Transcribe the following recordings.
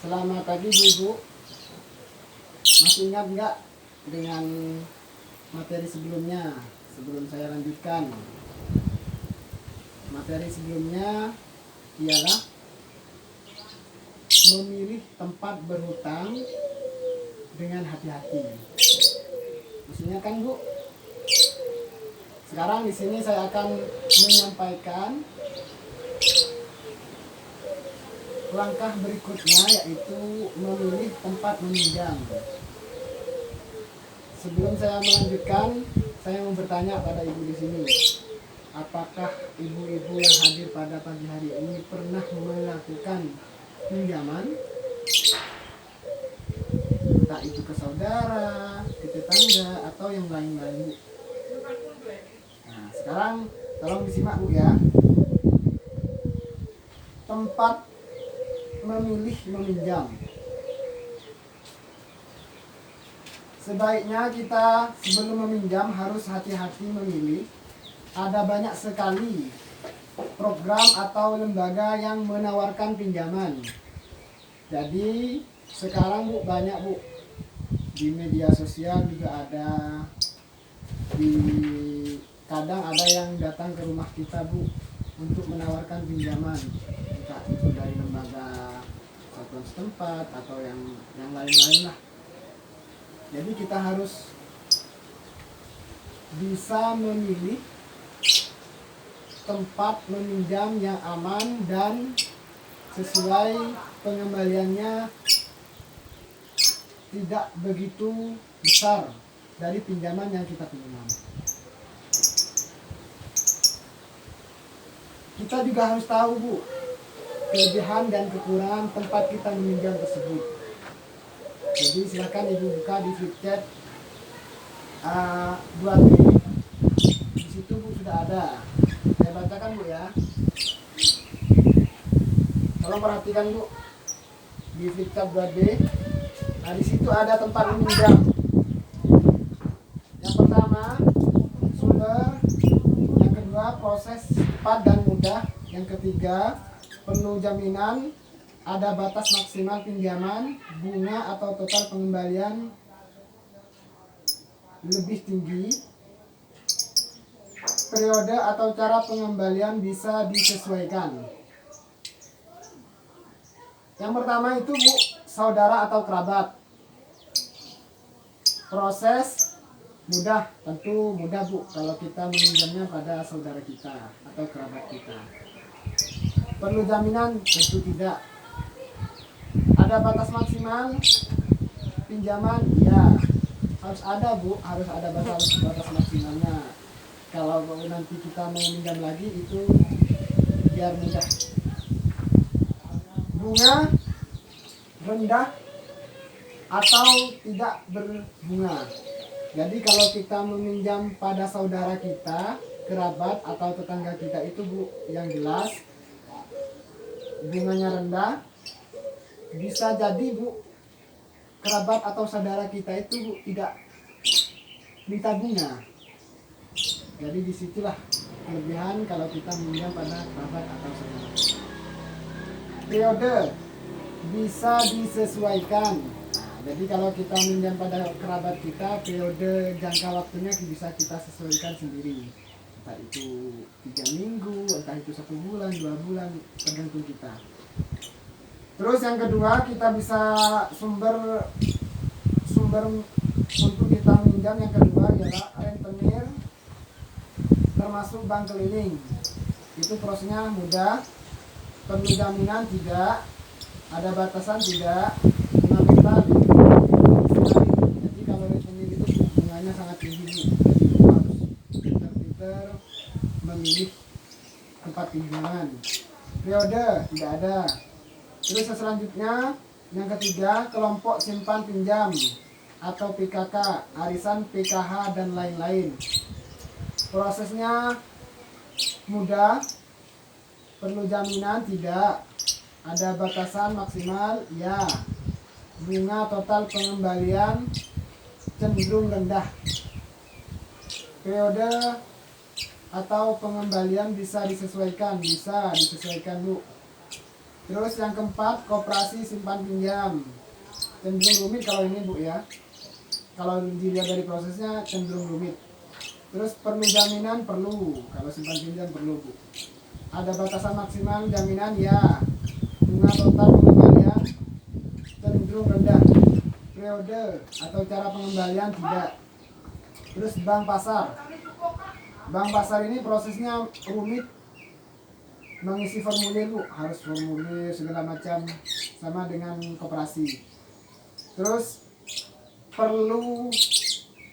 Selamat pagi Bu. Masih ingat nggak dengan materi sebelumnya? Sebelum saya lanjutkan, materi sebelumnya ialah memilih tempat berhutang dengan hati-hati. Maksudnya kan Bu? Sekarang di sini saya akan menyampaikan langkah berikutnya, yaitu memilih tempat meminjam. Sebelum saya melanjutkan, saya mau bertanya pada ibu di sini. Apakah ibu-ibu yang hadir pada pagi hari ini pernah melakukan pinjaman? Entah itu ke saudara, ke tetangga, atau yang lain-lain. Nah, sekarang tolong disimak Bu ya. Tempat memilih meminjam. Sebaiknya kita sebelum meminjam harus hati-hati memilih. Ada banyak sekali program atau lembaga yang menawarkan pinjaman. Jadi sekarang Bu, banyak Bu, di media sosial juga ada, kadang ada yang datang ke rumah kita Bu untuk menawarkan pinjaman, entah itu dari lembaga satuan setempat atau yang lain-lain lah. Jadi kita harus bisa memilih tempat meminjam yang aman dan sesuai pengembaliannya tidak begitu besar dari pinjaman yang kita pinjam. Kita juga harus tahu Bu, kelebihan dan kekurangan tempat kita meminjam tersebut. Jadi silakan Ibu buka di Flipchat 2B. Di situ Bu sudah ada. Saya bacakan Bu ya. Tolong perhatikan Bu. Di Flipchat 2B. Nah, di situ ada tempat meminjam. Yang pertama, sumber. Yang kedua, proses cepat dan mudah. Yang ketiga, penuh jaminan. Ada batas maksimal pinjaman, bunga atau total pengembalian lebih tinggi. Periode atau cara pengembalian bisa disesuaikan. Yang pertama itu Bu, saudara atau kerabat. Proses mudah, tentu mudah Bu kalau kita meminjamnya pada saudara kita atau kerabat kita. Perlu jaminan? Tentu tidak. Ada batas maksimal pinjaman? Ya, harus ada Bu, harus ada batas maksimalnya. Kalau nanti kita mau minjam lagi itu biar mudah. Bunga rendah atau tidak berbunga. Jadi kalau kita meminjam pada saudara kita, kerabat atau tetangga kita itu Bu, yang jelas bunganya rendah. Bisa jadi Bu, kerabat atau saudara kita itu Bu tidak minta bunga. Jadi disitulah kelebihan kalau kita meminjam pada kerabat atau saudara. Periode bisa disesuaikan. Nah, jadi kalau kita minjam pada kerabat kita, periode jangka waktunya bisa kita sesuaikan sendiri. Entah itu 3 minggu, entah itu 1 bulan, 2 bulan, tergantung kita. Terus yang kedua, kita bisa sumber untuk kita minjam yang kedua ialah rentenir, termasuk bank keliling. Itu prosesnya mudah, perlu jaminan tidak, ada batasan tidak, bunga kita jadi kalau rentenir itu bunganya sangat tinggi. Jadi harus pintar-pintar memilih tempat pinjaman. Periode tidak ada. Terus selanjutnya, yang ketiga, kelompok simpan pinjam atau PKK, arisan PKH dan lain-lain. Prosesnya mudah, perlu jaminan tidak, ada batasan maksimal ya, bunga total pengembalian cenderung rendah. Periode atau pengembalian bisa disesuaikan Bu. Terus yang keempat, koperasi simpan pinjam. Cenderung rumit kalau ini Bu ya. Kalau dilihat dari prosesnya cenderung rumit. Terus perlu jaminan, perlu. Kalau simpan pinjam perlu Bu. Ada batasan maksimal jaminan ya. Bunga total pengembalian cenderung rendah. Periode atau cara pengembalian tidak. Terus bank pasar. Bank pasar ini prosesnya rumit, mengisi formulir Bu, harus formulir segala macam, sama dengan koperasi. Terus perlu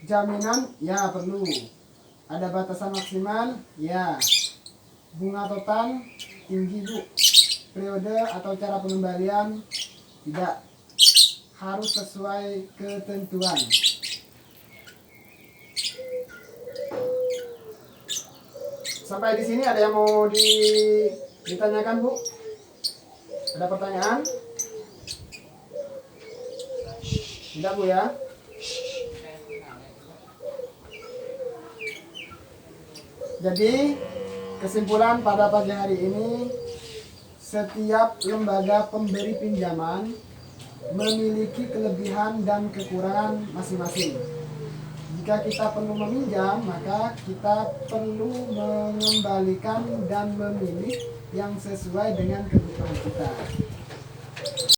jaminan, ya perlu. Ada batasan maksimal, ya. Bunga total tinggi Bu. Periode atau cara pengembalian tidak. Harus sesuai ketentuan. Sampai di sini ada yang mau ditanyakan Bu? Ada pertanyaan? Tidak Bu ya? Jadi kesimpulan pada pagi hari ini, setiap lembaga pemberi pinjaman memiliki kelebihan dan kekurangan masing-masing. Jika kita perlu meminjam, maka kita perlu mengembalikan dan memilih yang sesuai dengan kebutuhan kita.